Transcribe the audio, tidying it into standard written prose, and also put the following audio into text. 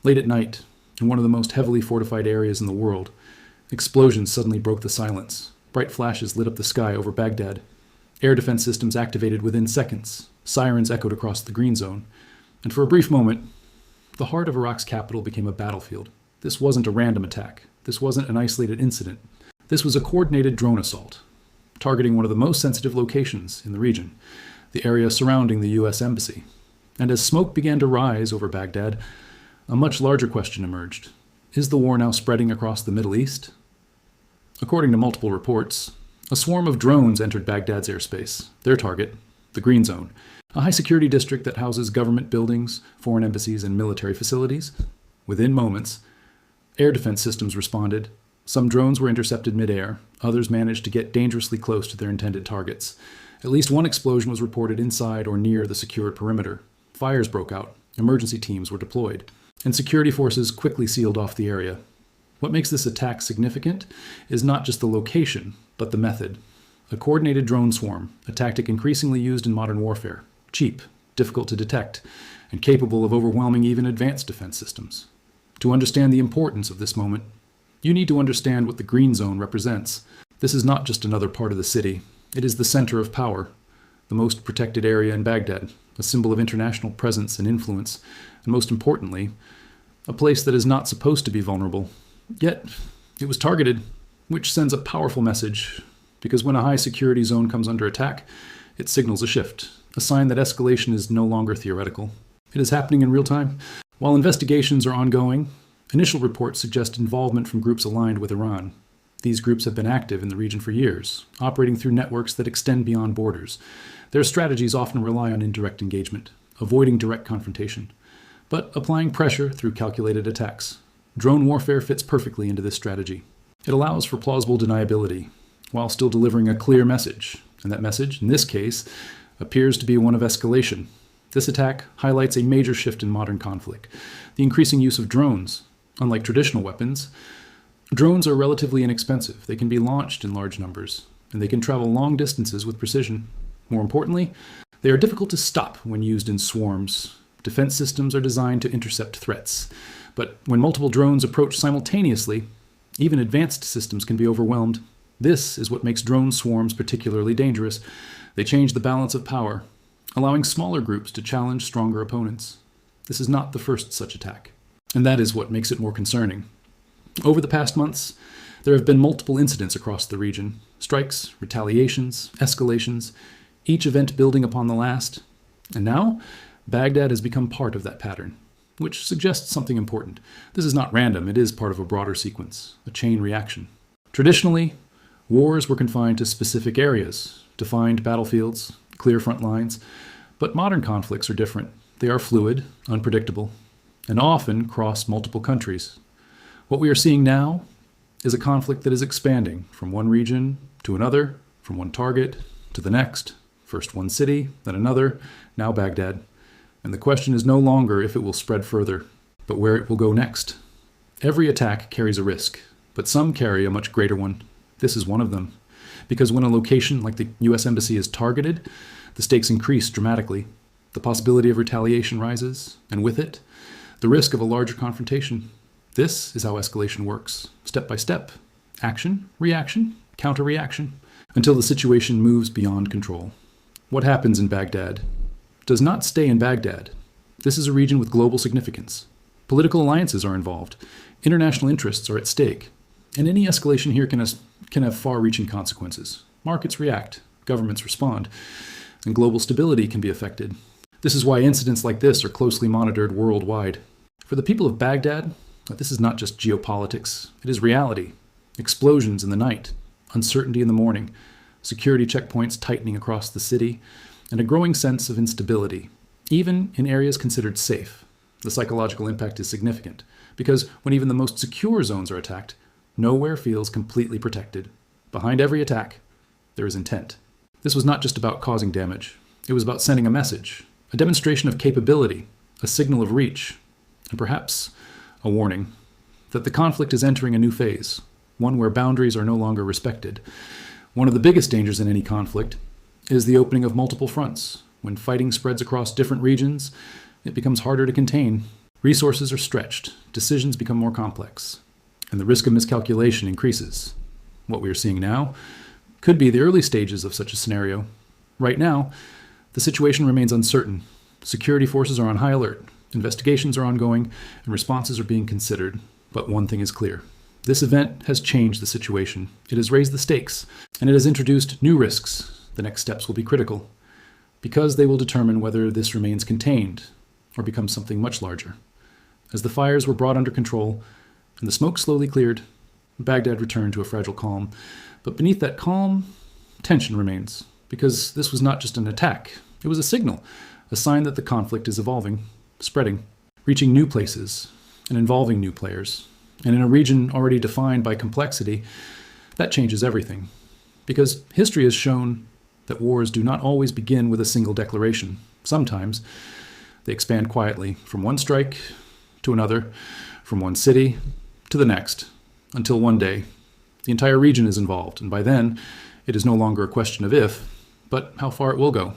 Late at night, in one of the most heavily fortified areas in the world, explosions suddenly broke the silence. Bright flashes lit up the sky over Baghdad. Air defense systems activated within seconds. Sirens echoed across the green zone. And for a brief moment, the heart of Iraq's capital became a battlefield. This wasn't a random attack. This wasn't an isolated incident. This was a coordinated drone assault, targeting one of the most sensitive locations in the region, the area surrounding the U.S. Embassy. And as smoke began to rise over Baghdad, a much larger question emerged. Is the war now spreading across the Middle East? According to multiple reports, a swarm of drones entered Baghdad's airspace. Their target, the Green Zone, a high-security district that houses government buildings, foreign embassies, and military facilities. Within moments, air defense systems responded. Some drones were intercepted mid-air. Others managed to get dangerously close to their intended targets. At least one explosion was reported inside or near the secured perimeter. Fires broke out. Emergency teams were deployed. And security forces quickly sealed off the area. What makes this attack significant is not just the location, but the method. A coordinated drone swarm, a tactic increasingly used in modern warfare. Cheap, difficult to detect, and capable of overwhelming even advanced defense systems. To understand the importance of this moment, you need to understand what the Green Zone represents. This is not just another part of the city. It is the center of power, the most protected area in Baghdad, a symbol of international presence and influence, and most importantly, a place that is not supposed to be vulnerable. Yet, it was targeted, which sends a powerful message, because when a high-security zone comes under attack, it signals a shift, a sign that escalation is no longer theoretical. It is happening in real time. While investigations are ongoing, initial reports suggest involvement from groups aligned with Iran. These groups have been active in the region for years, operating through networks that extend beyond borders. Their strategies often rely on indirect engagement, avoiding direct confrontation, but applying pressure through calculated attacks. Drone warfare fits perfectly into this strategy. It allows for plausible deniability, while still delivering a clear message. And that message, in this case, appears to be one of escalation. This attack highlights a major shift in modern conflict. The increasing use of drones. Unlike traditional weapons, drones are relatively inexpensive. They can be launched in large numbers, and they can travel long distances with precision. More importantly, they are difficult to stop when used in swarms. Defense systems are designed to intercept threats. But when multiple drones approach simultaneously, even advanced systems can be overwhelmed. This is what makes drone swarms particularly dangerous. They change the balance of power, allowing smaller groups to challenge stronger opponents. This is not the first such attack, and that is what makes it more concerning. Over the past months, there have been multiple incidents across the region. Strikes, retaliations, escalations, each event building upon the last. And now, Baghdad has become part of that pattern, which suggests something important. This is not random, it is part of a broader sequence, a chain reaction. Traditionally, wars were confined to specific areas, defined battlefields, clear front lines, but modern conflicts are different. They are fluid, unpredictable, and often cross multiple countries. What we are seeing now is a conflict that is expanding from one region to another, from one target to the next, first one city, then another, now Baghdad. And the question is no longer if it will spread further, but where it will go next. Every attack carries a risk, but some carry a much greater one. This is one of them. Because when a location like the U.S. Embassy is targeted, the stakes increase dramatically. The possibility of retaliation rises, and with it, the risk of a larger confrontation. This is how escalation works, step by step. Action, reaction, counter-reaction, until the situation moves beyond control. What happens in Baghdad does not stay in Baghdad. This is a region with global significance. Political alliances are involved. International interests are at stake. And any escalation here can have far-reaching consequences. Markets react, governments respond, and global stability can be affected. This is why incidents like this are closely monitored worldwide. For the people of Baghdad, this is not just geopolitics. It is reality. Explosions in the night, uncertainty in the morning, security checkpoints tightening across the city, and a growing sense of instability, even in areas considered safe. The psychological impact is significant, because when even the most secure zones are attacked, nowhere feels completely protected. Behind every attack, there is intent. This was not just about causing damage. It was about sending a message, a demonstration of capability, a signal of reach, and perhaps a warning that the conflict is entering a new phase, one where boundaries are no longer respected. One of the biggest dangers in any conflict is the opening of multiple fronts. When fighting spreads across different regions, it becomes harder to contain. Resources are stretched, decisions become more complex, and the risk of miscalculation increases. What we are seeing now could be the early stages of such a scenario. Right now, the situation remains uncertain. Security forces are on high alert, investigations are ongoing, and responses are being considered. But one thing is clear. This event has changed the situation. It has raised the stakes, and it has introduced new risks. The next steps will be critical, because they will determine whether this remains contained or becomes something much larger. As the fires were brought under control and the smoke slowly cleared, Baghdad returned to a fragile calm. But beneath that calm, tension remains, because this was not just an attack. It was a signal, a sign that the conflict is evolving, spreading, reaching new places, and involving new players. And in a region already defined by complexity, that changes everything. Because history has shown that wars do not always begin with a single declaration. Sometimes they expand quietly from one strike to another, from one city to the next, until one day the entire region is involved, and by then it is no longer a question of if, but how far it will go.